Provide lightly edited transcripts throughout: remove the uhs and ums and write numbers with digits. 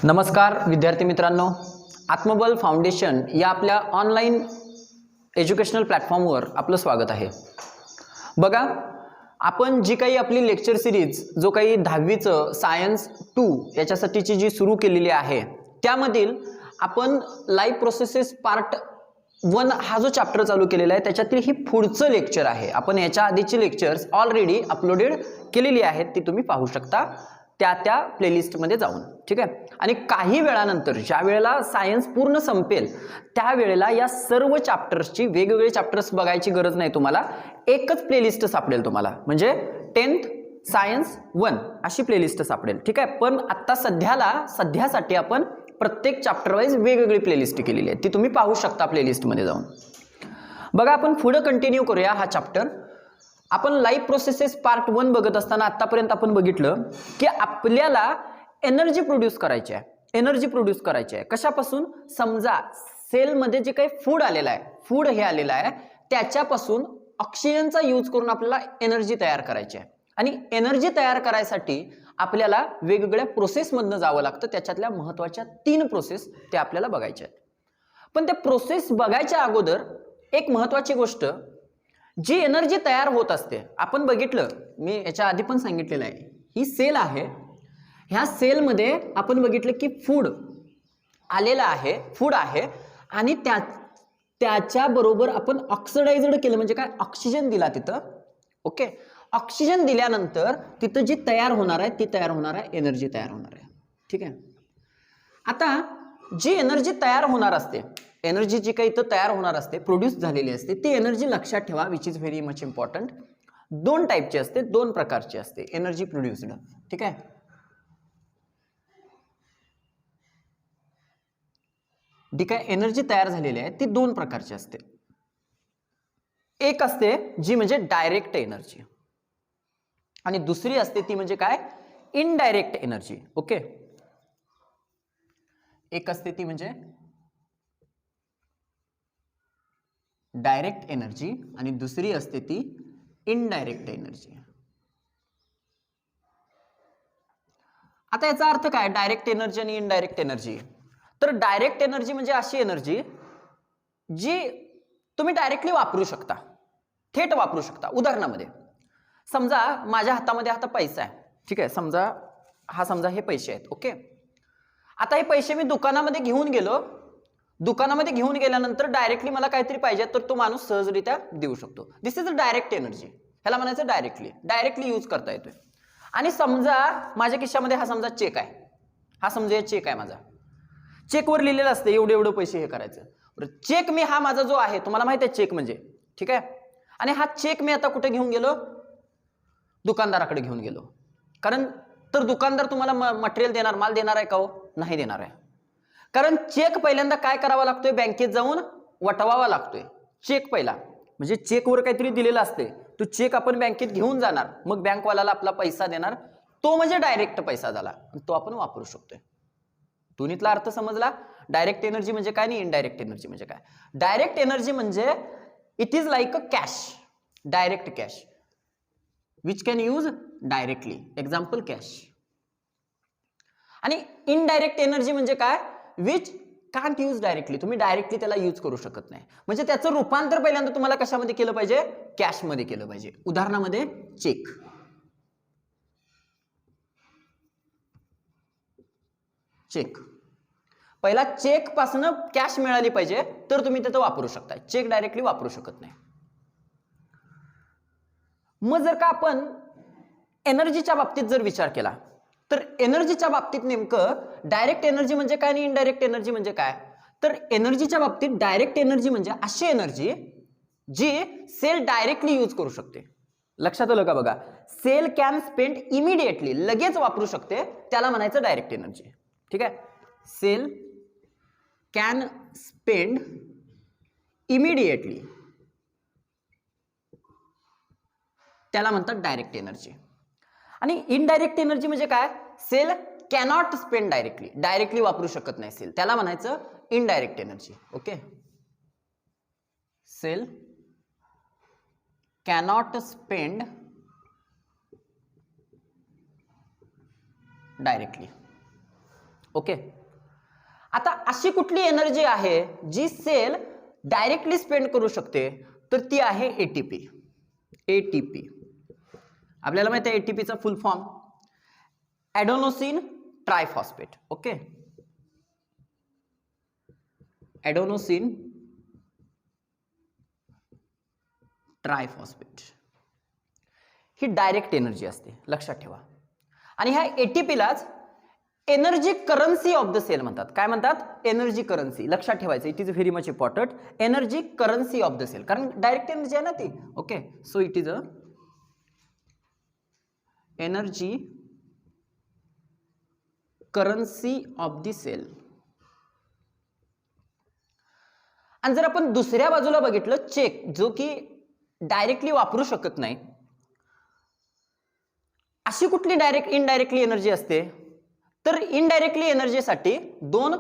नमस्कार विद्यार्थी मित्रांनो, आत्मबल फाउंडेशन या आपल्या ऑनलाईन एज्युकेशनल प्लॅटफॉर्मवर आपलं स्वागत आहे। बघा, आपण जी काही आपली लेक्चर सिरीज जो काही 10वीचं सायन्स 2 याच्यासाठीची जी सुरू केलेली आहे, त्यामधील आपण लाईव्ह प्रोसेसेस पार्ट 1 हा जो चॅप्टर चालू केलेला आहे त्याच्यातील ही पुढचं लेक्चर आहे। आपण याच्या आधीची लेक्चर्स ऑलरेडी अपलोडेड केलेली आहेत, ती तुम्ही पाहू शकता त्या प्लेलिस्टमध्ये जाऊन, ठीक आहे। आणि काही वेळानंतर ज्या वेळेला सायन्स पूर्ण संपेल त्यावेळेला या सर्व चॅप्टर्सची वेगवेगळे चॅप्टर्स बघायची गरज नाही, तुम्हाला एकच प्लेलिस्ट सापडेल तुम्हाला, म्हणजे 10th सायन्स 1 अशी प्लेलिस्ट सापडेल, ठीक आहे। पण आता सध्यासाठी आपण प्रत्येक चॅप्टर वाईज वेगवेगळी प्लेलिस्ट केलेली आहे, ती तुम्ही पाहू शकता प्लेलिस्टमध्ये जाऊन। बघा, आपण पुढे कंटिन्यू करूया हा चॅप्टर। आपण लाईव्ह प्रोसेसेस पार्ट 1 बघत असताना आतापर्यंत आपण बघितलं की आपल्याला एनर्जी प्रोड्यूस करायची आहे। एनर्जी प्रोड्यूस करायची आहे कशापासून? समजा सेलमध्ये जे काही फूड आलेलं आहे, फूड हे आलेलं आहे, त्याच्यापासून ऑक्सिजनचा यूज करून आपल्याला एनर्जी तयार करायची आहे। आणि एनर्जी तयार करायसाठी आपल्याला वेगवेगळ्या प्रोसेसमधनं जावं लागतं। त्याच्यातल्या महत्त्वाच्या 3 प्रोसेस त्या आपल्याला बघायच्या आहेत। पण त्या प्रोसेस बघायच्या अगोदर एक महत्त्वाची गोष्ट, जी एनर्जी तयार होत असते, आपण बघितलं, मी याच्या आधी पण सांगितलेलं आहे, ही सेल आहे। ह्या सेलमध्ये आपण बघितलं की फूड आलेलं आहे, फूड आहे, आणि त्याच्या बरोबर आपण ऑक्सिडाइज्ड केलं, म्हणजे काय, ऑक्सिजन दिला तिथं, ओके। ऑक्सिजन दिल्यानंतर तिथं जी तयार होणार आहे ती तयार होणार आहे एनर्जी तयार होणार आहे, ठीक आहे। आता जी एनर्जी तयार होणार असते, एनर्जी जी काही इथं तयार होणार असते, प्रोड्यूस झालेली असते, ती एनर्जी लक्षात ठेवा, which is very much important. 2 टाईपची असते, 2 प्रकारची असते एनर्जी प्रोड्यूस्ड, ठीक आहे। जी काय एनर्जी तयार झालेली आहे ती 2 प्रकारची असते। एक असते जी म्हणजे डायरेक्ट एनर्जी, आणि दुसरी असते ती म्हणजे काय, इनडायरेक्ट एनर्जी, ओके। एक असते ती म्हणजे डायरेक्ट एनर्जी आणि दुसरी असते ती इनडायरेक्ट एनर्जी। आता याचा अर्थ काय, डायरेक्ट एनर्जी आणि इनडायरेक्ट एनर्जी? तर डायरेक्ट एनर्जी म्हणजे अशी एनर्जी जी तुम्ही डायरेक्टली वापरू शकता, थेट वापरू शकता। उदाहरणामध्ये समजा माझ्या हातामध्ये आता पैसा आहे, ठीक आहे, समजा हे पैसे आहेत, ओके। आता हे पैसे मी दुकानामध्ये घेऊन गेलो, दुकानामध्ये घेऊन गेल्यानंतर डायरेक्टली मला काहीतरी पाहिजे तर तो माणूस सहजरित्या देऊ शकतो। दिस इज अ डायरेक्ट एनर्जी, ह्याला म्हणायचं डायरेक्टली यूज करता येतोय। आणि समजा माझ्या खिशामध्ये हा समजा चेक आहे, हा समजा चेक आहे माझा, चेकवर लिहिलेलं असतं एवढे एवढे पैसे हे करायचं। चेक मी हा माझा जो आहे, तुम्हाला माहित आहे चेक म्हणजे, ठीक आहे। आणि हा चेक मी आता कुठे घेऊन गेलो, दुकानदाराकडे घेऊन गेलो, कारण तर दुकानदार तुम्हाला मटेरियल देणार, माल देणार आहे का हो? नाही देणार आहे, कारण चेक पहिल्यांदा काय करावा लागतोय, बँकेत जाऊन वटवावा लागतोय चेक पहिला। म्हणजे चेकवर काहीतरी दिलेलं असते, तो चेक आपण बँकेत घेऊन जाणार, मग बँकवाल्याला आपला पैसा देणार, तो म्हणजे डायरेक्ट पैसा झाला, तो आपण वापरू शकतोय। दोन्हीतला अर्थ समजला? डायरेक्ट एनर्जी म्हणजे काय आणि इनडायरेक्ट एनर्जी म्हणजे काय? डायरेक्ट एनर्जी म्हणजे it is like a cash, direct cash which can use directly, example cash. आणि इनडायरेक्ट एनर्जी म्हणजे काय, विच कांट यूज डायरेक्टली, तुम्ही डायरेक्टली त्याला यूज करू शकत नाही, म्हणजे त्याचं रूपांतर पहिल्यांदा तुम्हाला कशामध्ये केलं पाहिजे, कॅशमध्ये केलं पाहिजे। उदाहरणामध्ये चेक, चेक पहिला चेक पासून कॅश मिळाली पाहिजे तर तुम्ही त्याचं वापरू शकता, चेक डायरेक्टली वापरू शकत नाही। मग जर का आपण एनर्जीच्या बाबतीत जर विचार केला, तर एनर्जीच्या बाबतीत नेमकं डायरेक्ट एनर्जी म्हणजे काय आणि इनडायरेक्ट एनर्जी म्हणजे काय? तर एनर्जीच्या बाबतीत डायरेक्ट एनर्जी म्हणजे अशी एनर्जी जी सेल डायरेक्टली यूज करू शकते। लक्षात आलं का? बघा, सेल कॅन स्पेंड इमिडिएटली, लगेच वापरू शकते, त्याला म्हणायचं डायरेक्ट एनर्जी, ठीक आहे। सेल कॅन स्पेंड इमिडिएटली, त्याला म्हणतात डायरेक्ट एनर्जी। आणि इनडायरेक्ट एनर्जी म्हणजे काय, cell cannot spend directly, directly वापरू शकत नाही सेल, त्याला म्हणायचं indirect energy, okay. Cell cannot spend directly, okay. आता अशी कुठली एनर्जी आहे जी सेल डायरेक्टली स्पेंड करू शकते, तर ती आहे एटीपी. एटीपी आपल्याला माहिती आहे एटीपीचा full form adenosine triphosphate. Okay, adenosine triphosphate ही डायरेक्ट एनर्जी असते, लक्षात ठेवा. आणि ह्या एटीपीलाच energy currency of the cell म्हणतात. काय म्हणतात? Energy currency. लक्षात ठेवायचं, it is very much important. Energy currency of the cell, कारण डायरेक्ट एनर्जी आहे ना ती. Okay, so it is a energy currency of the cell. आणि जर आपण दुसऱ्या बाजूला बघितलं, चेक, जो की डायरेक्टली वापरू शकत नाही, अशी कुठली डायरेक्ट इनडायरेक्टली एनर्जी असते, तर इनडायरेक्टली एनर्जीसाठी दोन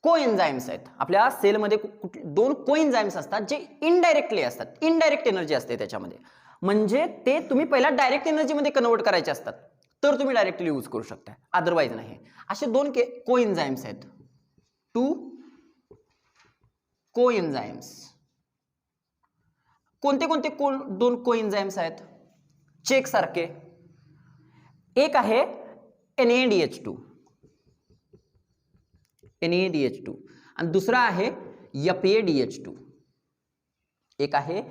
कोएन्झाइम्स आहेत आपल्या सेलमध्ये. दोन कोएन्झाइम्स असतात जे इनडायरेक्टली असतात. इनडायरेक्ट एनर्जी असते त्याच्यामध्ये, म्हणजे ते तुम्ही पहिला डायरेक्ट एनर्जीमध्ये कन्वर्ट करायचे असतात, तर तुम्ही डायरेक्टली यूज करू शकता, अदरवाईज नाही. असे दोन कोएन्झाइम्स आहेत, टू कोएन्झाइम्स. कोणते कोणते दोन कोएन्झाइम्स आहेत चेक सारखे? एक आहे NaDH2 आणि दुसरा आहे FADH2. एक आहे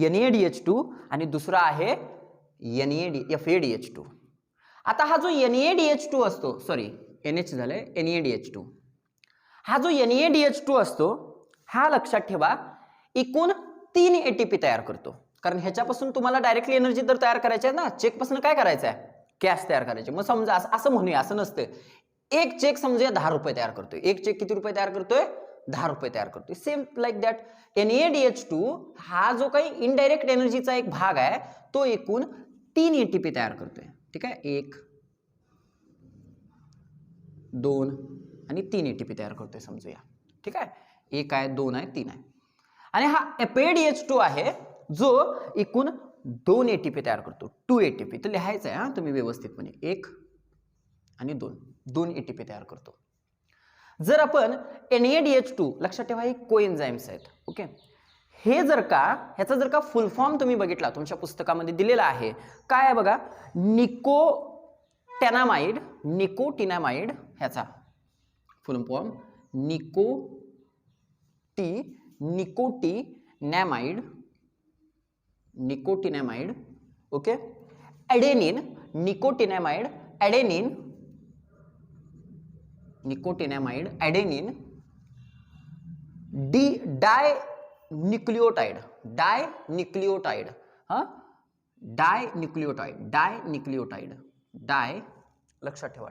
NaDH2 आणि दुसरा आहे FADH2. आता हा जो NaDH2 असतो, सॉरी NH झालंय, NaDH2, हा जो NaDH2 असतो, हा लक्षात ठेवा एकूण 3 एटीपी तयार करतो. कारण ह्याच्यापासून तुम्हाला डायरेक्टली एनर्जी तर तयार करायची आहे ना, चेकपासून काय करायचं आहे? कॅश तयार करायचे. मग समजा असं म्हणूया, असं नसतं. एक चेक समजा 10 रुपये तयार करतोय. एक चेक किती रुपये तयार करतोय? 10 रुपये तयार करतोय. सेम लाईक दॅट NaDH2 हा जो काही इनडायरेक्ट एनर्जीचा एक भाग आहे, तो एकूण 3 एटीपी तयार करतोय. ठीक आहे, 1, 2 आणि 3 एटीपी तयार करतोय समजूया. ठीक आहे, 1 आहे, 2 आहे, 3 आहे. आणि हा FADH2 आहे जो एकूण 2 एटीपी तयार करतो, 2 एटीपी. तर लिहायचं आहे हा तुम्ही व्यवस्थितपणे, 1 आणि 2 एटीपी तयार करतो. जर आपण NaDH2, लक्षात ठेवा हे कोएन्झाइम्स आहेत. ओके, हे जर का ह्याचा जर का फुल फॉर्म तुम्ही बघितला, तुमच्या पुस्तकामध्ये दिलेला आहे, काय आहे बघा, निकोटिनामाइड. ह्याचा full form nicotinamide. Okay, adenine, nicotinamide, adenine, dinucleotide. लक्षात ठेवा,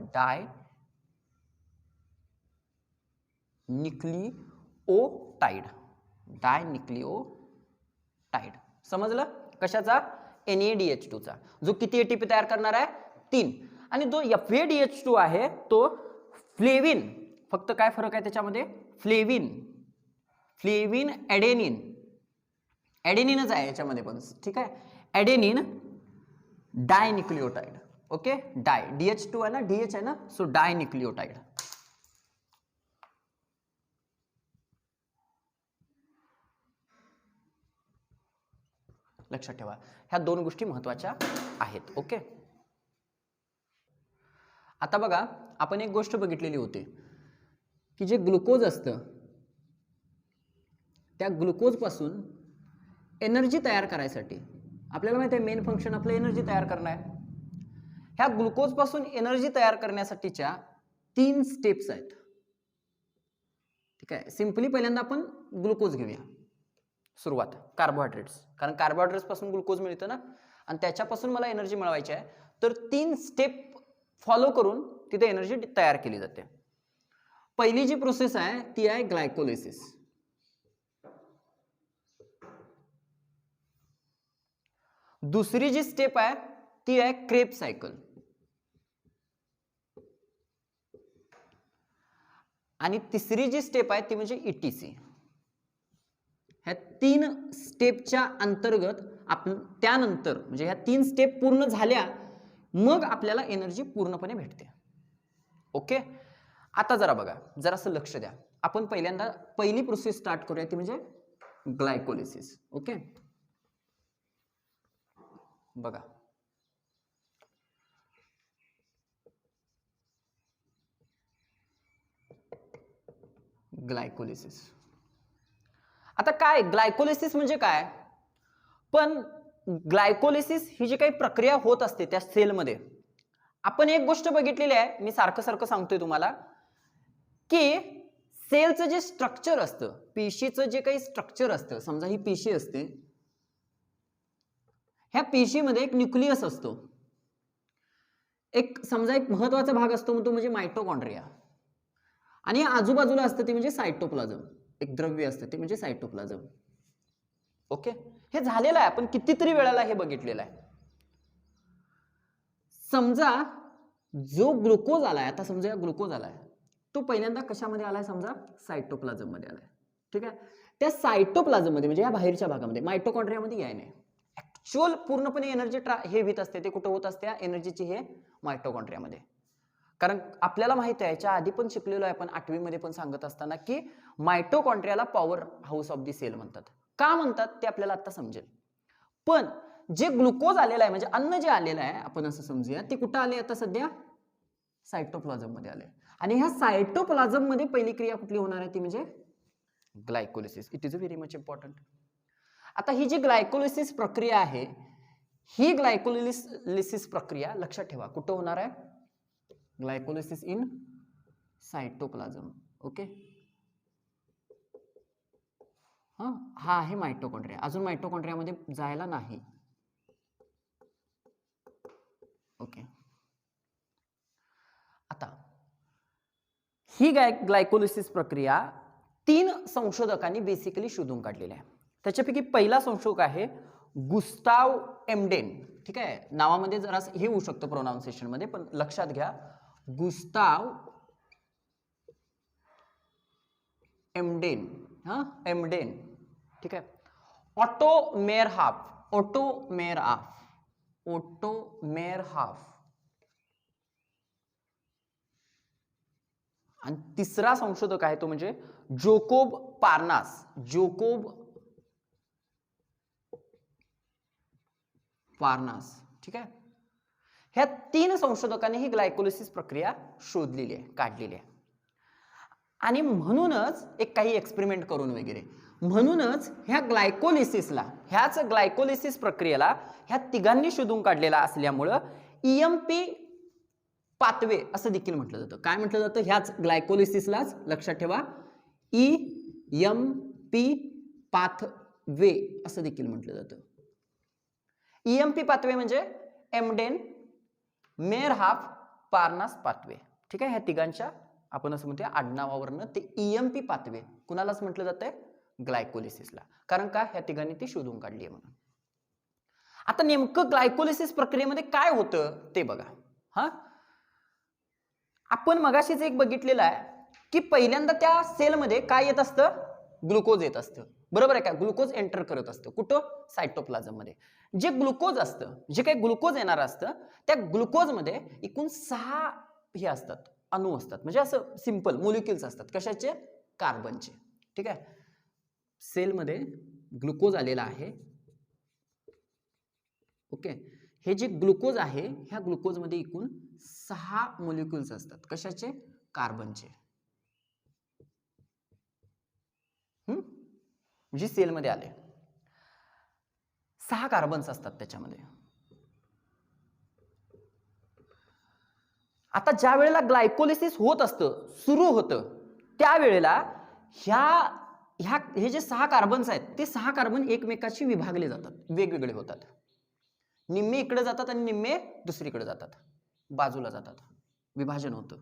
डायन्यूक्लियोटाइड. समजलं? कशाचा? NaDH2 चा, जो किती एटीपी तयार करणार आहे? 3. आणि जो FADH2 आहे तो फ्लेविन. फक्त काय फरक आहे त्याच्यामध्ये? फ्लेविन, ॲडेनिनच आहे याच्यामध्ये पण. ठीक आहे, ॲडेनिन डायन्यूक्लियोटाइड. ओके, DH2 आहे ना, DH आहे ना, सो डायन्यूक्लियोटाइड. लक्षात ठेवा, ह्या 2 गोष्टी महत्त्वाच्या आहेत. ओके, आता बघा, आपण एक गोष्ट बघितलेली होती की जे ग्लुकोज असतं, त्या ग्लुकोज पासून एनर्जी तयार करायसाठी आपल्याला माहिती आहे मेन फंक्शन आपलं एनर्जी तयार करणं आहे. ह्या ग्लुकोज पासून एनर्जी तयार करण्यासाठीच्या 3 स्टेप्स आहेत. ठीक आहे, सिंपली पहिल्यांदा आपण ग्लुकोज घेऊया. सुरुवात कार्बोहायड्रेट्स, कारण कार्बोहायड्रेट्स पासून ग्लुकोज मिळतं ना, आणि त्याच्यापासून मला एनर्जी मिळवायची आहे. तर 3 स्टेप फॉलो करून तिथे एनर्जी तयार केली जाते. पहिली जी प्रोसेस आहे ती आहे ग्लायकोलिसिस. दुसरी जी स्टेप आहे ती आहे क्रेब्स सायकल. आणि तिसरी जी स्टेप आहे ती म्हणजे ETC. ह्या 3 स्टेपच्या अंतर्गत त्यानंतर म्हणजे ह्या 3 स्टेप पूर्ण झाल्या मग आपल्याला एनर्जी पूर्णपणे भेटते. ओके, आता जरा बघा, जरासं लक्ष द्या. आपण पहिल्यांदा पहिली प्रोसेस स्टार्ट करूया, ती म्हणजे ग्लायकोलिसिस. ओके, बघा ग्लायकोलिसिस. आता काय ग्लायकोलिसिस म्हणजे काय? पण ग्लायकोलिसिस ही जी काही प्रक्रिया होत असते त्या सेलमध्ये, आपण एक गोष्ट बघितलेली आहे, मी सारखं सारखं सांगतोय तुम्हाला, की सेलचं जे स्ट्रक्चर असतं, पेशीचं जे काही स्ट्रक्चर असतं, समजा ही पेशी असते, ह्या पेशीमध्ये एक न्यूक्लियस असतो, एक समजा एक महत्वाचा भाग असतो, तो म्हणजे मायटोकॉन्ड्रिया, आणि आजूबाजूला असतं ते म्हणजे सायटोप्लाझम, एक द्रव्य असतं ते म्हणजे सायटोप्लाझम. ओके, हे झालेलं आहे, आपण कितीतरी वेळेला हे बघितलेलं आहे. समजा जो ग्लुकोज आलाय, आता समजा ग्लुकोज आलाय, तो पहिल्यांदा कशामध्ये आलाय? समजा सायटोप्लाझम मध्ये आलाय. ठीक आहे, त्या सायटोप्लाझम मध्ये म्हणजे या बाहेरच्या भागामध्ये मायटोकॉन्ड्रियामध्ये याय नाही. ऍक्च्युअल पूर्णपणे एनर्जी हे होत असते, ते कुठं होत असते? एनर्जीची हे मायटोकॉन्ड्रियामध्ये. कारण आपल्याला माहित आहे, याच्या आधी पण शिकलेलो आहे आपण 8वी मध्ये पण सांगत असताना, की मायटोकॉन्ड्रियाला powerhouse of the cell म्हणतात. का म्हणतात ते आपल्याला आता समजेल. पण जे ग्लुकोज आलेलं आहे, म्हणजे अन्न जे आलेलं आहे, आपण असं समजूया, ते कुठं आले आता सध्या? सायटोप्लाझम मध्ये आले. आणि ह्या सायटोप्लाझम मध्ये पहिली क्रिया कुठली होणार आहे? ती म्हणजे glycolysis. It is very much important. आता ही जी ग्लायकोलिसिस प्रक्रिया आहे, ही ग्लायकोलिसिस प्रक्रिया लक्षात ठेवा कुठं होणार आहे? Glycolysis in cytoplasm. ओके, हा आहे मायटोकॉन्ड्रिया. अजून मायटोकॉन्ड्रियामध्ये जायला नाही. ओके, आता ही ग्लायकोलिसिस प्रक्रिया 3 संशोधकांनी बेसिकली शोधून काढलेली आहे. त्याच्यापैकी पहिला संशोधक आहे गुस्ताव एमडेन. ठीक आहे, नावामध्ये जरा हे होऊ शकतं प्रोनाउन्सिएशन मध्ये, पण लक्षात घ्या, गुस्ताव एमडेन. एमडेन. ठीक आहे, ऑटो मेरहाफ. आणि तिसरा संशोधक आहे तो म्हणजे जोकोब पार्नास. ठीक आहे, ह्या 3 संशोधकांनी ही ग्लायकोलिसिस प्रक्रिया शोधलेली आहे, काढलेली आहे. आणि म्हणूनच एक काही एक्सपेरिमेंट करून वगैरे, म्हणूनच ह्याच ग्लायकोलिसिस प्रक्रियेला ह्या तिघांनी शोधून काढलेला असल्यामुळं ईएमपी पाथवे असं देखील म्हटलं जातं. काय म्हटलं जातं? ह्याच ग्लायकोलिसिसलाच, लक्षात ठेवा, ईएमपी पाथवे असं देखील म्हटलं जातं. ईएमपी पाथवे म्हणजे एमडेन, मेरहाफ, पार्नास पाथवे. ठीक आहे, ह्या तिघांच्या आपण असं म्हणतो आडनावावरनं ते ईएमपी पाथवे कुणालाच म्हटलं जातंय? ग्लायकोलिसिसला. कारण का? ह्या तिघांनी ती शोधून काढली आहे म्हणून. आता नेमकं ग्लायकोलिसिस प्रक्रियेमध्ये काय होतं ते बघा. आपण मगाशीच एक बघितलेलं आहे, की पहिल्यांदा त्या सेलमध्ये काय येत असतं? ग्लुकोज येत असतं. बरोबर आहे का? ग्लुकोज एंटर करत असतं कुठं? सायटोप्लाझम मध्ये. जे ग्लुकोज असतं, जे काही ग्लुकोज येणार असतं, त्या ग्लुकोजमध्ये एकूण 6 हे असतात, अणू असतात, म्हणजे असं सिंपल मोलिक्युल्स असतात. कशाचे? कार्बनचे. ठीक आहे, सेलमध्ये ग्लुकोज आलेला आहे. ओके, हे जे ग्लुकोज आहे, ह्या ग्लुकोजमध्ये एकूण 6 मोलिक्युल्स असतात. कशाचे? कार्बनचे. जे सेलमध्ये आले 6 कार्बन्स असतात त्याच्यामध्ये. आता ज्या वेळेला ग्लायकोलिसिस होत असतं, सुरू होतं, त्यावेळेला हे जे 6 कार्बन्स आहेत, ते 6 कार्बन एकमेकाशी विभागले जातात, वेगवेगळे होतात. निम्मे इकडे जातात आणि निम्मे दुसरीकडे जातात, बाजूला जातात, विभाजन होतं.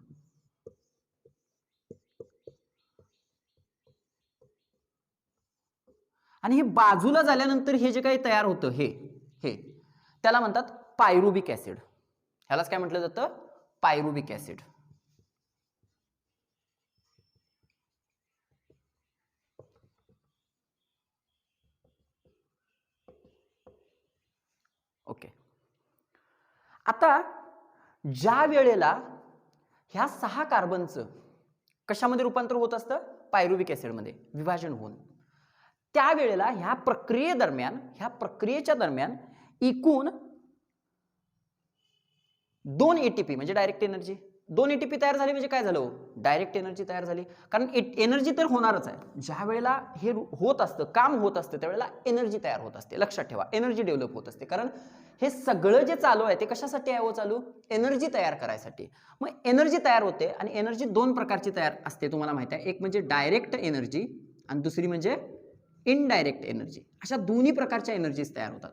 आणि हे बाजूला झाल्यानंतर हे जे काही तयार होतं, हे त्याला म्हणतात पायरुबिक ऍसिड. ह्यालाच काय म्हटलं जातं? पायरुबिक ऍसिड. ओके, आता ज्या वेळेला ह्या 6 कार्बनचं कशामध्ये रूपांतर होत असतं? पायरुव्हिक ॲसिडमध्ये विभाजन होऊन. त्यावेळेला ह्या प्रक्रियेच्या दरम्यान एकूण 2 ATP म्हणजे डायरेक्ट एनर्जी, 2 ATP तयार झाली म्हणजे काय झालं? डायरेक्ट एनर्जी तयार झाली. कारण एनर्जी तर होणारच आहे. ज्या वेळेला हे होत असतं, काम होत असतं, त्यावेळेला एनर्जी तयार होत असते. लक्षात ठेवा, एनर्जी डेव्हलप होत असते. कारण हे सगळं जे चालू आहे ते कशासाठी आहे? चालू एनर्जी तयार करायसाठी. मग एनर्जी तयार होते आणि एनर्जी 2 प्रकारची तयार असते, तुम्हाला माहिती आहे. एक म्हणजे डायरेक्ट एनर्जी आणि दुसरी म्हणजे इनडायरेक्ट एनर्जी. अशा दोन्ही प्रकारच्या एनर्जीज तयार होतात.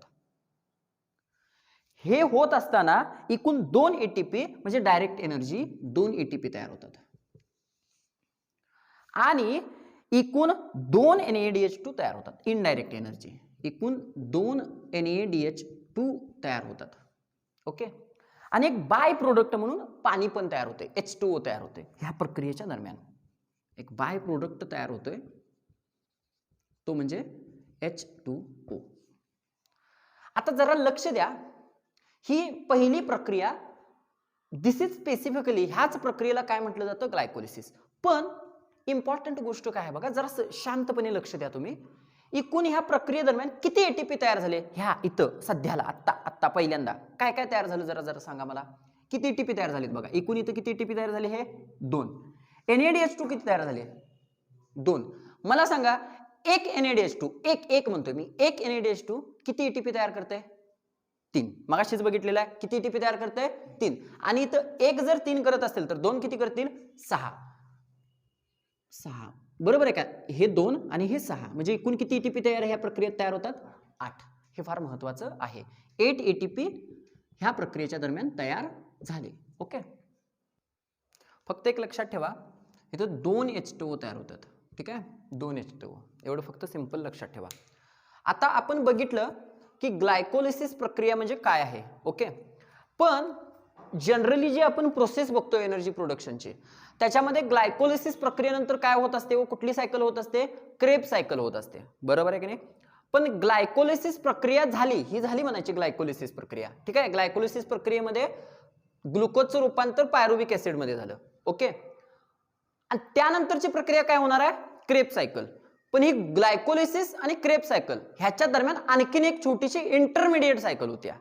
हे होत असताना एकूण 2 ATP म्हणजे डायरेक्ट एनर्जी 2 ATP तयार होतात आणि एकूण 2 NADH2 तयार होतात. इनडायरेक्ट एनर्जी एकूण 2 NADH2 तयार होतात. ओके. आणि एक बाय प्रोडक्ट म्हणून पाणी पण तयार होते, H2O तयार होते. ह्या प्रक्रियेच्या दरम्यान एक बाय प्रोडक्ट तयार होतोय, तो म्हणजे H2O. आता जरा लक्ष द्या, ही पहिली प्रक्रिया, दिस इज स्पेसिफिकली ह्याच प्रक्रियेला काय म्हटलं जातं? ग्लायकोलिसिस. पण इम्पॉर्टंट गोष्ट काय आहे बघा, जरा शांतपणे लक्ष द्या तुम्ही. एकूण ह्या प्रक्रियेदरम्यान किती ATP तयार झाले? ह्या इथं सध्याला आत्ता पहिल्यांदा काय काय तयार झालं? जरा सांगा मला. किती ATP तयार झालेत बघा. एकूण इथं किती ATP तयार झाले? हे 2. NADH2 किती तयार झाले? 2. मला सांगा, एक NADH2, एक म्हणतोय मी, एक NADH2 किती ATP तयार करते? 3. मगाशीच बघितलेलं आहे. किती ATP तयार करते? 3. आणि इथं एक जर 3 करत असेल तर 2 किती करतील? 6. बरोबर आहे का? हे 2 आणि हे 6 म्हणजे एकूण किती ATP तयार ह्या प्रक्रियेत तयार होतात? 8. हे फार महत्वाचं आहे. 8 ATP ह्या प्रक्रियेच्या दरम्यान तयार झाले. ओके. फक्त एक लक्षात ठेवा, इथं 2 H2O तयार होतात. ठीक आहे, 2 H2O. एवढं फक्त सिंपल लक्षात ठेवा. आता आपण बघितलं की ग्लायकोलिसिस प्रक्रिया म्हणजे काय आहे. ओके. पण जनरली जी आपण प्रोसेस बघतो एनर्जी प्रोडक्शनची, त्याच्यामध्ये ग्लायकोलिसिस प्रक्रियेनंतर काय होत असते व कुठली सायकल होत असते? क्रेब सायकल होत असते. बरोबर आहे की नाही? पण ग्लायकोलिसिस प्रक्रिया झाली, ही झाली म्हणायची ग्लायकोलिसिस प्रक्रिया. ठीक आहे. ग्लायकोलिसिस प्रक्रियेमध्ये ग्लुकोजचं रूपांतर पायरुव्हिक ऍसिड मध्ये झालं. ओके. आणि त्यानंतरची प्रक्रिया काय होणार आहे? Krebs cycle. पण ही ग्लायकोलिसिस आणि क्रेब सायकल ह्याच्या दरम्यान आणखीन एक छोटीशी इंटरमिडिएट सायकल होत्या.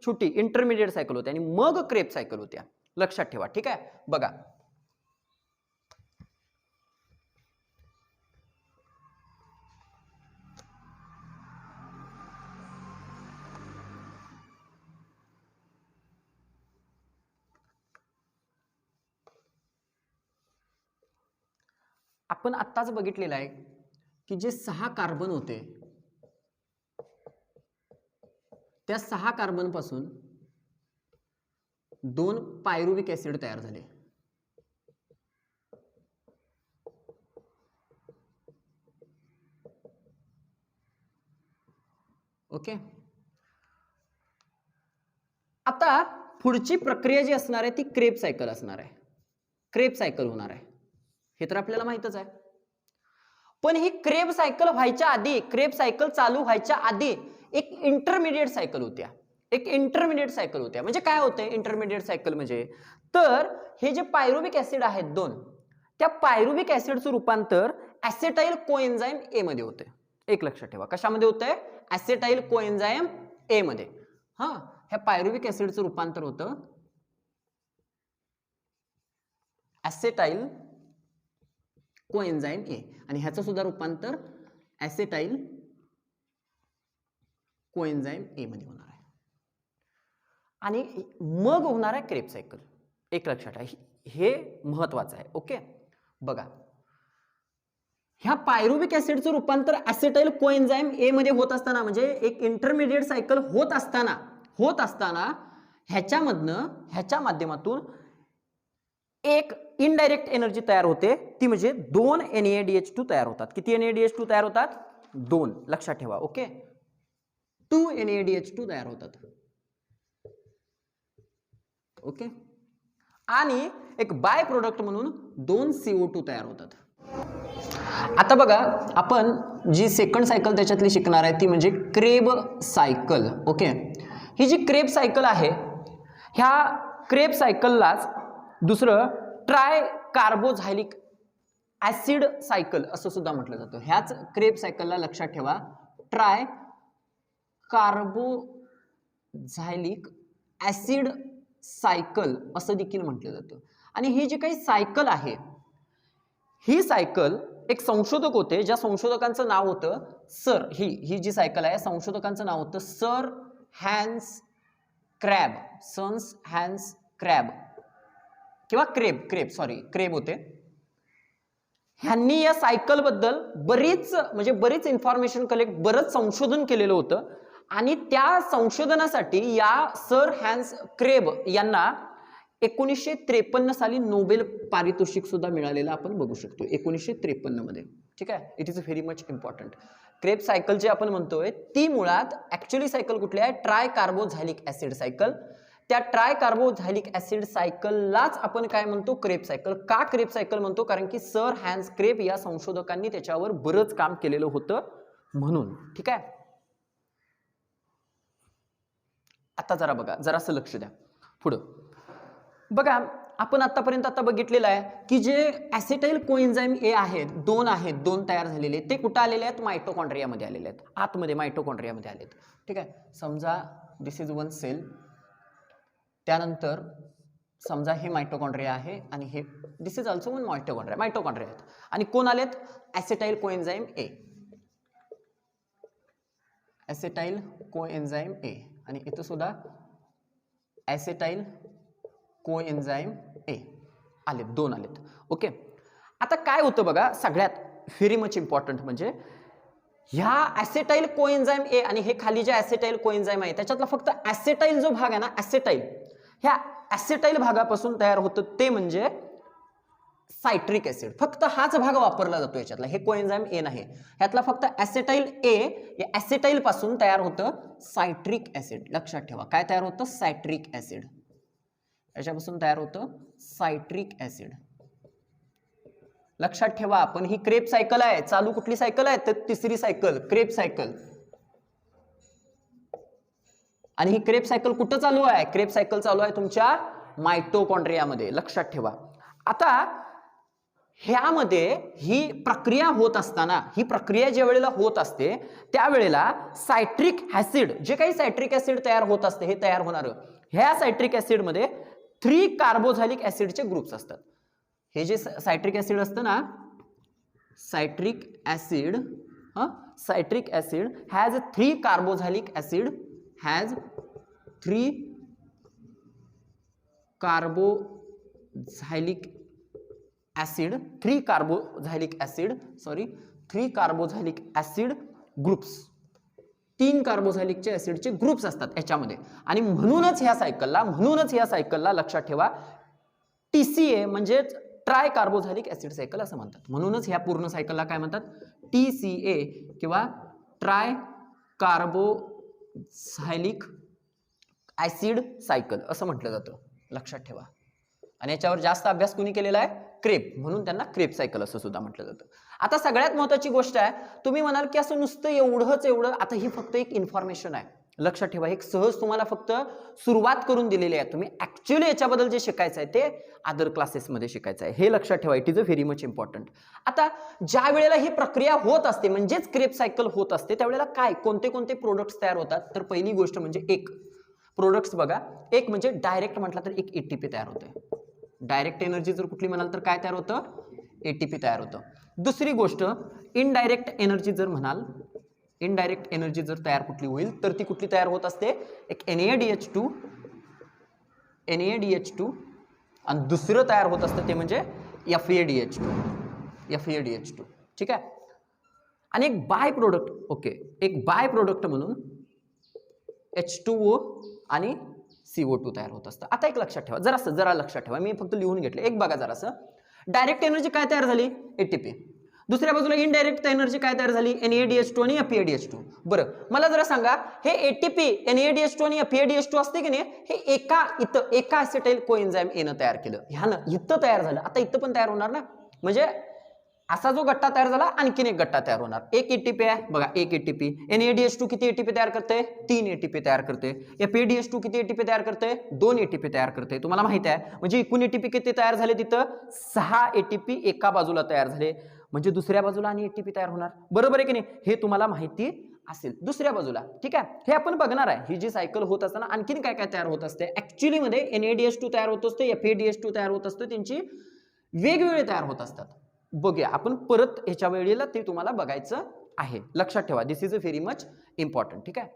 छोटी इंटरमिडिएट सायकल होती आणि मग क्रेब सायकल होत्या. लक्षात ठेवा. ठीक आहे. बघा, आपण आत्ताच बघितलेलं आहे की जे 6 कार्बन होते, त्या 6 कार्बन पासून 2 पायरुव्हिक ऍसिड तयार झाले. ओके. आता पुढची प्रक्रिया जी असणार आहे ती क्रेब सायकल असणार आहे. क्रेब सायकल होणार आहे, हे तर आपल्याला माहितच आहे. पण ही क्रेब सायकल व्हायच्या आधी, क्रेब सायकल चालू व्हायच्या आधी एक इंटरमिडिएट सायकल होत्या. म्हणजे काय होते इंटरमिडिएट सायकल म्हणजे? तर हे जे पायरुव्हिक ऍसिड आहेत 2, त्या पायरुव्हिक ऍसिडचं रूपांतर ऍसेटाइल कोएन्झाइम ए मध्ये होते. एक लक्षात ठेवा, कशामध्ये होतंय? ऍसेटाइल कोएन्झाइम ए मध्ये. हा, ह्या पायरुव्हिक ऍसिडचं रूपांतर होतं ऍसेटाइल कोएन्झाइम ए आणि ह्याचं सुद्धा रूपांतर ऍसेटाइल कोएन्झाइम ए मध्ये होणार आहे आणि मग होणार आहे क्रेब सायकल. एक लक्षात आहे, हे महत्वाचं आहे. ओके. बघा, ह्या पायरुव्हिक ऍसिडचं रूपांतर ऍसेटाइल कोएन्झाइम ए मध्ये होत असताना, म्हणजे एक इंटरमिडिएट सायकल होत असताना ह्याच्या माध्यमातून एक इनडायरेक्ट एनर्जी तयार होते, ती म्हणजे 2 NADH2 तयार होतात. किती NADH2 तयार होतात? 2. लक्षात ठेवा. ओके. 2 NADH2 तयार होतात. ओके. आणि एक बाय प्रोडक्ट म्हणून 2 CO2 तयार होतात. आता बघा, आपण जी सेकंड सायकल त्याच्यातली शिकणार आहे ती म्हणजे क्रेब सायकल. ओके. ही जी क्रेब सायकल आहे, ह्या क्रेब सायकललाच दुसरं ट्राय कार्बोझायलिक ऍसिड सायकल असं सुद्धा म्हटलं जातं. ह्याच क्रेब सायकलला लक्षात ठेवा, ट्राय कार्बोझायलिक ऍसिड सायकल असं देखील म्हटलं जातं. आणि ही जी काही सायकल आहे, ही सायकल एक संशोधक होते, ज्या संशोधकांचं नाव होतं सर, ही जी सायकल आहे संशोधकांचं नाव होतं सर हॅन्स क्रॅब, सन्स हॅन्स क्रॅब किंवा क्रेब होते. ह्यांनी या सायकल बद्दल बरीच इन्फॉर्मेशन कलेक्ट, बरंच संशोधन केलेलं होतं. आणि त्या संशोधनासाठी या सर हॅन्स क्रेब यांना 1953 साली नोबेल पारितोषिक सुद्धा मिळालेलं आपण बघू शकतो 1953 मध्ये. ठीक आहे, it is very much important. Krebs cycle जे आपण म्हणतोय ती मुळात ऍक्च्युअली सायकल कुठली आहे, ट्राय कार्बोझायलिक ऍसिड सायकल. त्या ट्राय कार्बोझायलिक ऍसिड सायकललाच आपण काय म्हणतो, क्रेब सायकल. का क्रेब सायकल म्हणतो, कारण की सर हॅन्स क्रेब या संशोधकांनी त्याच्यावर बरंच काम केलेलं होतं म्हणून. ठीक आहे, आता जरा बघा, जरासं लक्ष द्या पुढं. बघा, आपण आतापर्यंत बघितलेलं आहे की जे ऍसिटाइल कोएन्झाइम ए आहेत, दोन तयार झालेले, ते कुठं आलेले आहेत, मायटोकॉन्ड्रियामध्ये आलेले आहेत, आतमध्ये मायटोकॉन्ड्रियामध्ये आलेत. ठीक आहे, समजा दिस इज वन सेल, त्यानंतर समजा हे मायटोकॉन्ड्रिया आहे आणि हे दिस इज ऑल्सो वन मायटोकॉन्ड्रिया आहेत. आणि कोण आलेत, ऍसिटाइल कोएन्झाइम ए, ऍसिटाइल कोएन्झाइम ए, आणि इथं सुद्धा ऍसिटाइल कोएन्झाइम ए आलेत, दोन आलेत. ओके, आता काय होतं बघा, सगळ्यात व्हेरी मच इम्पॉर्टंट म्हणजे ह्या ऍसिटाइल कोएन्झाइम ए आणि हे खाली जे ऍसिटाइल कोएन्झाइम आहे त्याच्यातला फक्त ऍसिटाइल जो भाग आहे ना, ऍसिटाइल, ह्या ऍसिटाइल भागापासून तयार होतं ते म्हणजे सायट्रिक ऍसिड. फक्त हाच भाग वापरला जातो याच्यातला, हे कोएन्झाइम ए नाही, ह्यातला फक्त ऍसिटाइल ए, या ऍसिटाइल पासून तयार होतं सायट्रिक ऍसिड. लक्षात ठेवा, काय तयार होतं, सायट्रिक ऍसिड. याच्यापासून तयार होतं सायट्रिक ऍसिड. लक्षात ठेवा, पण ही क्रेब सायकल आहे, चालू कुठली सायकल आहे, तर तिसरी सायकल, क्रेब सायकल. आणि ही क्रेब सायकल कुठं चालू आहे, क्रेब सायकल चालू आहे तुमच्या मायटोकॉन्ड्रियामध्ये. लक्षात ठेवा. आता ह्यामध्ये ही प्रक्रिया होत असताना, ही प्रक्रिया ज्या वेळेला होत असते त्यावेळेला सायट्रिक ऍसिड, जे काही सायट्रिक ऍसिड तयार होत असते, हे तयार होणारं, ह्या सायट्रिक ऍसिड मध्ये 3 कार्बोझायलिक ऍसिडचे ग्रुप्स असतात. हे जे सायट्रिक ऍसिड असतं ना, citric acid has 3 carboxylic acid, has 3 carboxylic acid groups, 3 कार्बोझायलिकचे ऍसिडचे ग्रुप्स असतात याच्यामध्ये. आणि म्हणूनच ह्या सायकलला लक्षात ठेवा TCA म्हणजे ट्राय कार्बोझायलिक ऍसिड सायकल असं म्हणतात. म्हणूनच ह्या पूर्ण सायकलला काय म्हणतात, TCA किंवा ट्राय कार्बोझायलिक ऍसिड सायकल असं म्हटलं जातं. लक्षात ठेवा. आणि याच्यावर जास्त अभ्यास कोणी केलेला आहे, क्रेब, म्हणून त्यांना क्रेब सायकल असं सुद्धा म्हटलं जातं. आता सगळ्यात महत्त्वाची गोष्ट आहे, तुम्ही म्हणाल की असं नुसतं एवढं, आता ही फक्त एक इन्फॉर्मेशन आहे. लक्षात ठेवा, एक सहज तुम्हाला फक्त सुरुवात करून दिलेली आहे. तुम्ही ऍक्च्युअली याच्याबद्दल जे शिकायचं आहे ते अदर क्लासेसमध्ये शिकायचं आहे, हे लक्षात ठेवा. It is a very much important. आता ज्या वेळेला ही प्रक्रिया होत असते, म्हणजेच क्रेब सायकल होत असते, त्यावेळेला काय कोणते प्रोडक्ट्स तयार होतात, तर पहिली गोष्ट म्हणजे एक प्रोडक्ट्स बघा, एक म्हणजे डायरेक्ट म्हटलं तर एक ATP तयार होते. डायरेक्ट एनर्जी जर कुठली म्हणाल तर काय तयार होतं, ATP तयार होतं. दुसरी गोष्ट इनडायरेक्ट एनर्जी जर म्हणाल, इनडायरेक्ट एनर्जी जर तयार कुठली होईल तर ती कुठली तयार होत असते, एक NaDH2 आणि दुसरं तयार होत असतं ते म्हणजे FADH2. ठीक आहे. आणि एक बाय प्रोडक्ट, ओके, एक बाय प्रोडक्ट म्हणून H2O आणि CO2 तयार होत असतं. आता एक लक्षात ठेवा, जरा लक्षात ठेवा, मी फक्त लिहून घेतलं. एक बघा जरासं, डायरेक्ट एनर्जी काय तयार झाली, ATP. दुसऱ्या बाजूला इनडायरेक्ट एनर्जी काय तयार झाली, NaDH2 आणि FADH2. बरं, मला जरा सांगा, हे ATP, NaDH2 आणि FADH2 असते की नाही, हे एका ऍसिटाइल कोएन्झाइम एनं तयार केलं, ह्यानं इथं तयार झालं. आता इथं पण तयार होणार ना, म्हणजे असा जो गट्टा तयार झाला आणखीन एक गट्टा तयार होणार. एक एटीपी आहे बघा, एक एटीपी. NADH2 किती एटीपी तयार करते? 3 एटीपी तयार करते. FADH2 किती एटीपी तयार करते? 2 एटीपी तयार करते. तुम्हाला माहिती आहे म्हणजे एकूण एटीपी किती तयार झाले तिथं? 6 एटीपी एका बाजूला तयार झाले. म्हणजे दुसऱ्या बाजूला आणि एटीपी तयार होणार. बरोबर आहे की नाही? हे तुम्हाला माहिती असेल. दुसऱ्या बाजूला ठीक आहे, हे आपण बघणार आहे. ही जी सायकल होत असताना आणखीन काय काय तयार होत असते. ऍक्च्युअली मध्ये NADH2 तयार होत असते, FADH2 तयार होत असते, त्यांची वेगवेगळे तयार होत असतात. बघूया आपण परत ह्याच्या वेळेला ते तुम्हाला बघायचं आहे. लक्षात ठेवा, this is a very much important. ठीक आहे,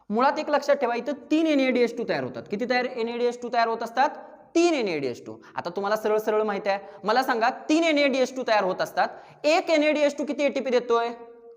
मुळात एक लक्षात ठेवा, इथं 3 NADH2 तयार होतात. किती तयार NADH2 तयार होत असतात? 3 NADH2. आता तुम्हाला सरळ सरळ माहिती आहे, मला सांगा 3 NADH2 तयार होत असतात. एक NADH2 किती एटीपी देतोय?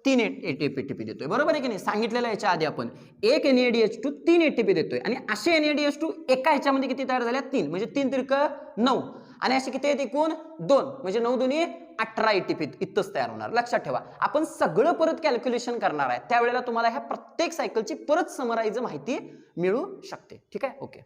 3 एटीपी देतोय. बरोबर आहे की नाही? सांगितलेलं याच्या आधी आपण एक NADH2 3 एटीपी देतोय. आणि असे NADH2 एका ह्याच्यामध्ये किती तयार झाल्या? 3. म्हणजे 3 त्रिक 9 आणि असे किती आहेत एकूण? 2. म्हणजे 9 दुनी 18 एटीपी इतकंच तयार होणार. लक्षात ठेवा, आपण सगळं परत कॅल्क्युलेशन करणार आहे. त्यावेळेला तुम्हाला ह्या प्रत्येक सायकलची परत समराईज माहिती मिळू शकते. ठीक आहे, ओके.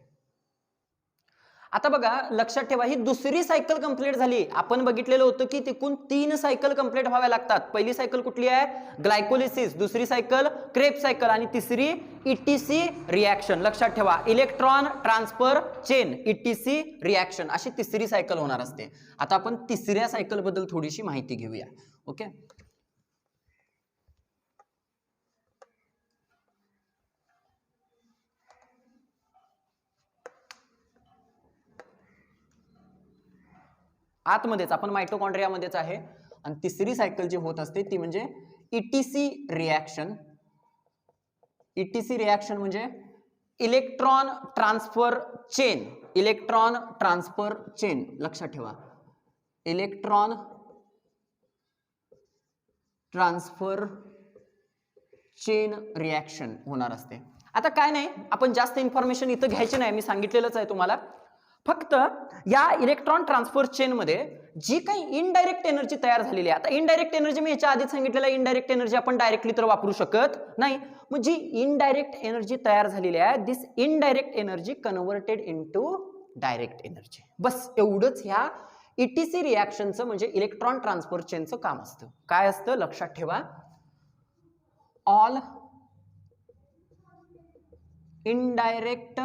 आता बघा, लक्षात ठेवा, ही दुसरी सायकल कंप्लीट झाली. आपण बघितलेलं होतं की तिकून 3 सायकल कंप्लीट व्हाव्या लागतात. पहिली सायकल कुठली आहे? ग्लायकोलिसिस. दुसरी सायकल क्रेब सायकल आणि तिसरी ETC रिॲक्शन. लक्षात ठेवा, electron transfer chain, ETC reaction अशी तिसरी सायकल होणार असते. आता आपण तिसऱ्या सायकल बद्दल थोडीशी माहिती घेऊया. ओके, आतमध्येच आपण मायटोकॉन्ड्रियामध्येच आहे. आणि तिसरी सायकल जी होत असते ती म्हणजे ETC रिॲक्शन. ETC रिॲक्शन म्हणजे electron transfer chain. Electron transfer chain. लक्षात ठेवा, इलेक्ट्रॉन ट्रान्सफर चेन रिॲक्शन होणार असते. आता काय नाही, आपण जास्त इन्फॉर्मेशन इथं घ्यायची नाही, मी सांगितलेलंच आहे तुम्हाला. फक्त या इलेक्ट्रॉन ट्रान्सफर चेन मध्ये जी काही इनडायरेक्ट एनर्जी तयार झालेली आहे. आता इनडायरेक्ट एनर्जी मी याच्या आधीच सांगितलेलं, इनडायरेक्ट एनर्जी आपण डायरेक्टली तर वापरू शकत नाही. मग जी इनडायरेक्ट एनर्जी तयार झालेली आहे, this indirect energy converted into direct energy. बस एवढंच ह्या ETC रिॲक्शनचं म्हणजे इलेक्ट्रॉन ट्रान्सफर चेनचं काम असतं. काय असतं? लक्षात ठेवा, ऑल इनडायरेक्ट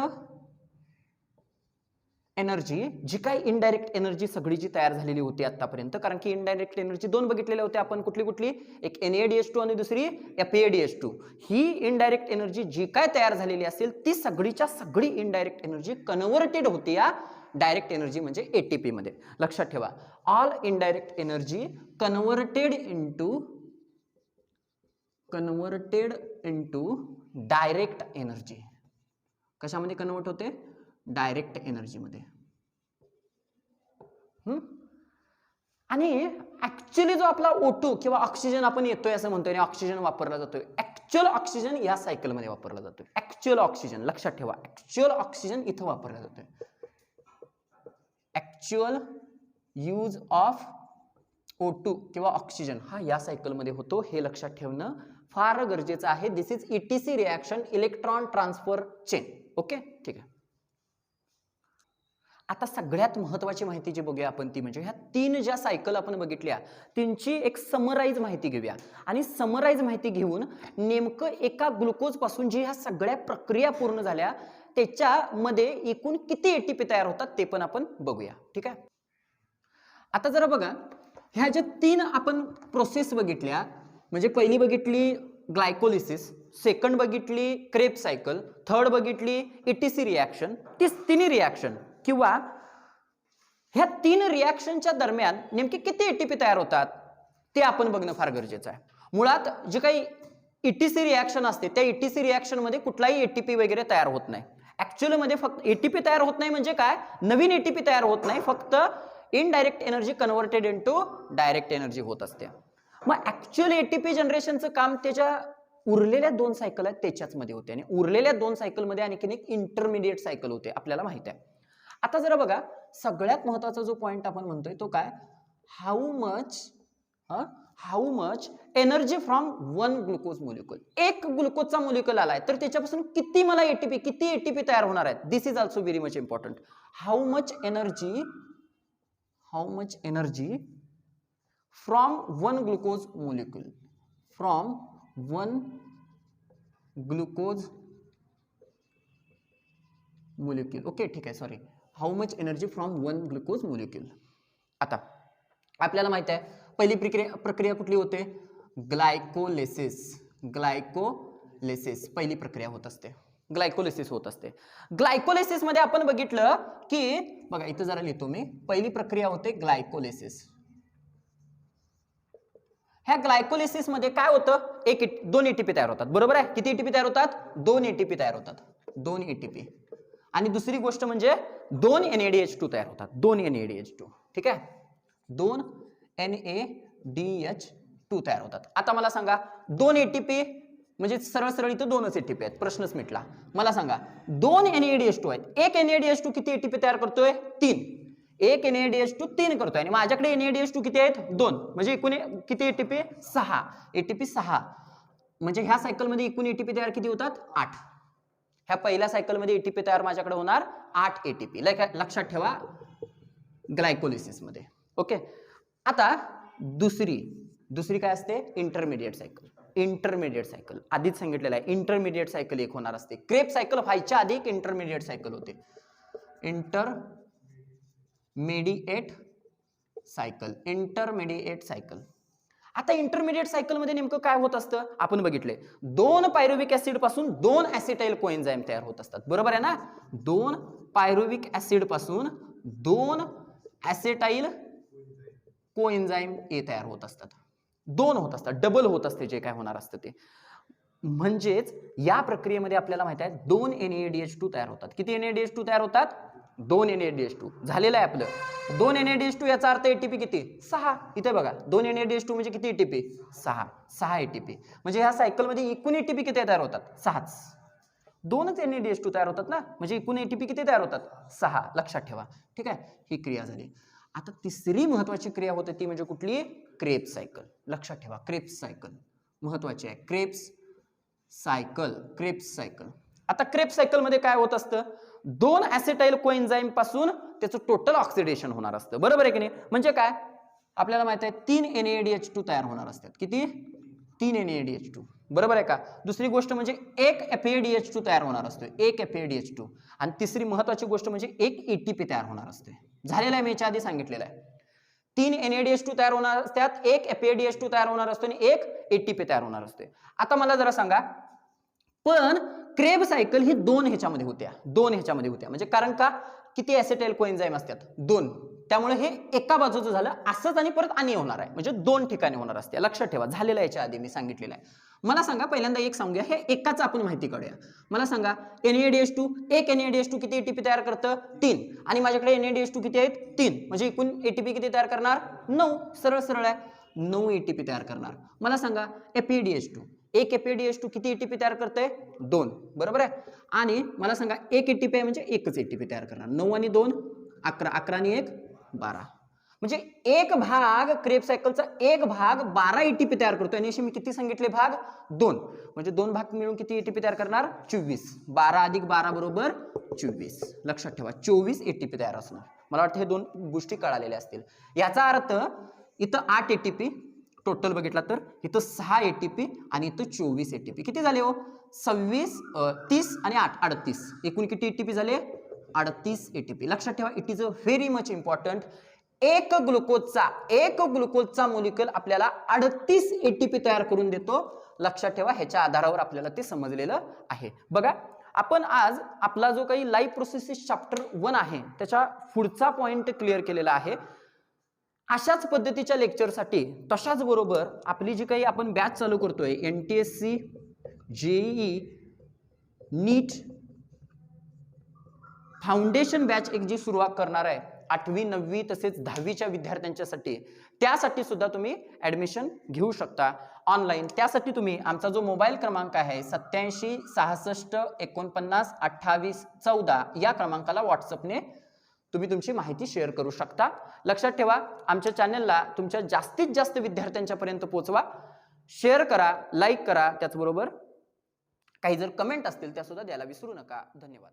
एनर्जी, जी काही इनडायरेक्ट एनर्जी सगळी जी तयार झालेली होती आतापर्यंत, कारण की इनडायरेक्ट एनर्जी 2 बघितलेल्या होत्या आपण. कुठली कुठली? एक NADH2 आणि दुसरी FADH2. ही इनडायरेक्ट एनर्जी जी काय तयार झालेली असेल ती सगळीच्या सगळी इनडायरेक्ट एनर्जी कन्व्हर्टेड होती या डायरेक्ट एनर्जी म्हणजे ATP मध्ये. लक्षात ठेवा, all indirect energy converted into direct energy. कशामध्ये कन्वर्ट होते? डायरेक्ट एनर्जी मध्ये. आणि ऍक्च्युअली जो आपला O2 किंवा ऑक्सिजन आपण येतोय असं म्हणतोय आणि ऑक्सिजन वापरला जातोय, ऍक्च्युअल ऑक्सिजन या सायकल मध्ये वापरला जातोय. ऍक्च्युअल ऑक्सिजन, लक्षात ठेवा, ऍक्च्युअल ऑक्सिजन इथं वापरला जातोय. ऍक्च्युअल यूज ऑफ O2 किंवा ऑक्सिजन हा या सायकल मध्ये होतो. हे लक्षात ठेवणं फार गरजेचं आहे. This is ETC reaction, electron transfer chain. Okay, ठीक आहे. आता सगळ्यात महत्वाची माहिती जी बघूया आपण ती म्हणजे ह्या 3 ज्या सायकल आपण बघितल्या त्यांची एक समराईज माहिती घेऊया. आणि समराईज माहिती घेऊन नेमकं एका ग्लुकोज पासून जी ह्या सगळ्या प्रक्रिया पूर्ण झाल्या त्याच्यामध्ये एकूण किती ATP तयार होतात ते पण आपण बघूया. ठीक आहे, आता जरा बघा, ह्या ज्या 3 आपण प्रोसेस बघितल्या म्हणजे पहिली बघितली ग्लायकोलिसिस, सेकंड बघितली क्रेब सायकल, थर्ड बघितली ETC रिॲक्शन. तिन्ही रिॲक्शन किंवा ह्या 3 रिॲक्शनच्या दरम्यान नेमके किती ATP तयार होतात ते आपण बघणं फार गरजेचं आहे. मुळात जे काही ETC रिॲक्शन असते त्या ETC रिॲक्शन मध्ये कुठलाही ATP वगैरे तयार होत नाही. ऍक्च्युअली मध्ये फक्त ATP तयार होत नाही म्हणजे काय? नवीन ATP तयार होत नाही, फक्त indirect energy converted into direct energy होत असते. मग ऍक्च्युअल ATP जनरेशनचं काम त्याच्या उरलेल्या 2 सायकल आहेत त्याच्याच मध्ये होते. आणि उरलेल्या 2 सायकल मध्ये आणखीन एक इंटरमिडिएट सायकल होते, आपल्याला माहित आहे. आता जरा बघा, सगळ्यात महत्वाचा जो पॉइंट आपण म्हणतोय तो काय? How much energy from 1 glucose molecule. एक ग्लुकोजचा मोलिक्युल आलाय तर त्याच्यापासून किती मला किती ATP तयार होणार आहेत? This is also very much important. How much energy from one glucose molecule, from one glucose molecule. Okay ठीक आहे, sorry, how much energy from one glucose molecule. आता आपल्याला माहित आहे पहिली प्रक्रिया कुठली होते, ग्लायकोलिसिस. ग्लायकोलिसिस पहिली प्रक्रिया होत असते, ग्लायकोलिसिस होत असते. ग्लायकोलिसिस मध्ये आपण बघितलं की बघा इथं जरा लिहितो मी, पहिली प्रक्रिया होते ग्लायकोलिसिस. ह्या ग्लायकोलिसिस मध्ये काय होतं, दोन एटीपी तयार होतात, बरोबर आहे. किती एटीपी तयार होतात, 2 एटीपी तयार होतात, 2 एटीपी. आणि दुसरी गोष्ट म्हणजे 2 NADH2 तयार होतात, 2 NADH2. ठीक आहे, 2 NADH2 तयार होतात. आता मला सांगा 2 एटीपी म्हणजे सरळ सरळ इथं 2च एटीपी आहेत, प्रश्नच मिटला. मला सांगा 2 NADH2 आहेत, एक NADH2 किती एटीपी तयार करतोय, 3. एक NADH2 3 करतोय आणि माझ्याकडे NADH2 किती आहेत, 2. म्हणजे एकूण किती एटीपी, 6 एटीपी. 6 म्हणजे ह्या सायकल मध्ये एकूण एटीपी तयार किती होतात, 8. ह्या पहिल्या सायकल मध्ये एटीपी तयार माझ्याकडे होणार 8 एटीपी. लक्षात ठेवा ग्लायकोलिसिस मध्ये. ओके, आता दुसरी काय असते, इंटरमिडिएट सायकल. इंटरमिडिएट सायकल आधीच सांगितलेलं आहे, इंटरमिडिएट सायकल एक होणार असते. क्रेब सायकल व्हायच्या आधी एक इंटरमिडिएट सायकल होते, इंटरमिडिएट सायकल. आता इंटरमिडिएट सायकल मध्ये नेमकं काय होत असतं, आपण बघितले 2 पायरुव्हिक ऍसिड पासून 2 ऍसिटाइल कोएन्झाइम तयार होत असतात, बरोबर आहे ना. 2 पायरुव्हिक ऍसिड पासून 2 ऍसिटाइल कोएन्झाइम ए तयार होत असतात, 2 होत असतात, डबल होत असते जे काय होणार असतं ते. म्हणजेच या प्रक्रियेमध्ये आपल्याला माहित आहे 2 NADH2 तयार होतात. किती NADH2 तयार होतात, 2 NADH2 झालेलं आहे आपलं. 2 NADH2 याचा अर्थ एटीपी किती, 6. इथे बघा 2 NADH2 म्हणजे किती एटीपी, 6 एटीपी. म्हणजे ह्या सायकल मध्ये एकूण एटीपी किती तयार होतात, 6च. 2च NADH2 तयार होतात ना, म्हणजे एकूण एटीपी किती तयार होतात, 6. लक्षात ठेवा. ठीक आहे, ही क्रिया झाली. आता तिसरी महत्वाची क्रिया होते ती म्हणजे कुठली, क्रेब्स सायकल. लक्षात ठेवा क्रेब्स सायकल महत्वाची आहे, क्रेब्स सायकल. आता क्रेब्स सायकल मध्ये काय होत असतं, 2 ऍसिटाइल कोएन्झाइम पासून त्याचं टोटल ऑक्सिडेशन होणार असतं, बरोबर आहे की नाही. म्हणजे काय आपल्याला माहित आहे 3 NADH2 तयार होणार असतात. किती, 3 NADH2, बरोबर आहे का. दुसरी गोष्ट म्हणजे 1 FADH2 तयार होणार असतो, 1 FADH2. आणि तिसरी महत्वाची गोष्ट म्हणजे 1 ATP तयार होणार असते. झालेला आहे, मी याच्या आधी सांगितलेलं आहे. 3 NADH2 तयार होणार असतात, 1 FADH2 तयार होणार असतो आणि 1 ATP तयार होणार असते. आता मला जरा सांगा, पण क्रेब सायकल ही 2 ह्याच्यामध्ये होत्या, म्हणजे कारण का, किती ऍसिटाइल कोएन्झाइम असतात, 2. त्यामुळे हे एका बाजूचं झालं असंच आणि परत आणि होणार आहे, म्हणजे 2 ठिकाणी होणार असते. लक्षात ठेवा, झालेलं याच्या आधी मी सांगितलेलं आहे. मला सांगा पहिल्यांदा एक सांगूया, हे एकाच आपण माहिती काढूया. मला सांगा NADH2, एक NADH2 किती एटीपी तयार करतं, 3. आणि माझ्याकडे NADH2 किती आहेत, 3. म्हणजे एकूण एटीपी किती तयार करणार, 9. सरळ आहे, 9 एटीपी तयार करणार. मला सांगा FADH2, एक FADH2 किती एटीपी तयार करते, 2. बरोबर आहे. आणि मला सांगा 1 एटीपी आहे म्हणजे एकच एटीपी तयार करणार. 9 आणि 2 11, 11 आणि 1 12. म्हणजे एक भाग क्रेब सायकलचा एक भाग 12 एटीपी तयार करतो. आणि असे मी किती सांगितले भाग, 2. म्हणजे 2 भाग मिळून किती एटीपी तयार करणार, 24. 12 अधिक 12 बरोबर 24. लक्षात ठेवा 24 एटीपी तयार असणार. मला वाटतं हे 2 गोष्टी कळालेल्या असतील. याचा अर्थ इथं 8 एटीपी टोटल बघितला तर, इथं 6 एटीपी आणि इथं 24 एटीपी. किती झाले हो, 26, 30 आणि 8 38. एकूण किती एटीपी झाले, 38 एटीपी. लक्षात ठेवा, it is a very much important. एक ग्लुकोजचा मोलिक्युल आपल्याला 38 एटीपी तयार करून देतो. लक्षात ठेवा, ह्याच्या आधारावर आपल्याला ते समजलेलं आहे. बघा, आपण आज आपला जो काही लाईव्ह प्रोसेसेस चॅप्टर 1 आहे त्याच्या पुढचा पॉइंट क्लिअर केलेला आहे. अशाच पद्धतीच्या लेक्चरसाठी, तशाच बरोबर आपली जी काही आपण बॅच चालू करतोय, NTSC JEE नीट फाउंडेशन बॅच एक जी सुरुवात करणार आहे 8वी 9वी तसेच 10वीच्या विद्यार्थ्यांच्यासाठी, त्यासाठी सुद्धा तुम्ही ऍडमिशन घेऊ शकता ऑनलाईन. त्यासाठी तुम्ही आमचा जो मोबाईल क्रमांक आहे 87 66 49 28 14 या क्रमांकाला व्हॉट्सअपने तुम्ही तुमची माहिती शेअर करू शकता. लक्षात ठेवा, आमच्या चॅनलला तुमच्या जास्तीत जास्त विद्यार्थ्यांच्यापर्यंत पोहोचवा. शेअर करा, लाईक करा, त्याचबरोबर काही जर कमेंट असतील त्या सुद्धा द्यायला विसरू नका. धन्यवाद.